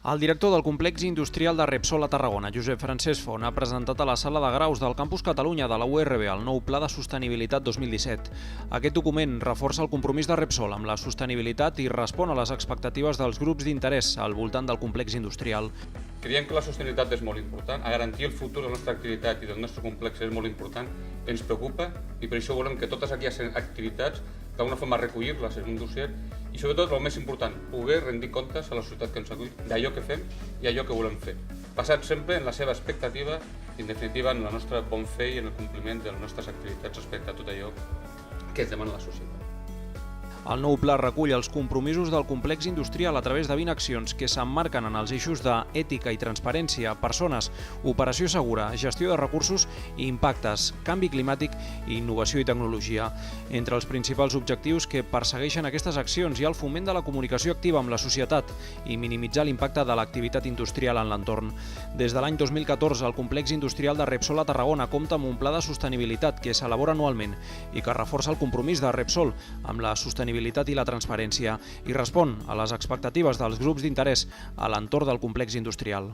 El director del complex industrial de Repsol a Tarragona, Josep Francesc Font, ha presentat a la sala de graus del Campus Catalunya de la URB el nou Pla de Sostenibilitat 2017. Aquest document reforça el compromís de Repsol amb la sostenibilitat i respon a les expectatives dels grups d'interès al voltant del complex industrial. Creiem que la sostenibilitat és molt important, a garantir el futur de la nostra activitat i del nostre complex és molt important, ens preocupa i per això volem que totes aquelles activitats d'alguna forma recollir-les en un dossier i sobretot, el més important, poder rendir comptes a la societat que ens acull d'allò que fem i allò que volem fer, basat sempre en la seva expectativa i en definitiva en la nostra bon fe i en el compliment de les nostres activitats respecte a tot allò que ens demana la societat. El nou pla recull els compromisos del complex industrial a través de 20 accions que s'emmarquen en els eixos d'ètica i transparència, persones, operació segura, gestió de recursos i impactes, canvi climàtic i innovació i tecnologia. Entre els principals objectius que persegueixen aquestes accions hi ha el foment de la comunicació activa amb la societat i minimitzar l'impacte de l'activitat industrial en l'entorn. Des de l'any 2014, el complex industrial de Repsol a Tarragona compta amb un pla de sostenibilitat que s'elabora anualment i que reforça el compromís de Repsol amb la sostenibilitat i la transparència i respon a les expectatives dels grups d'interès a l'entorn del complex industrial.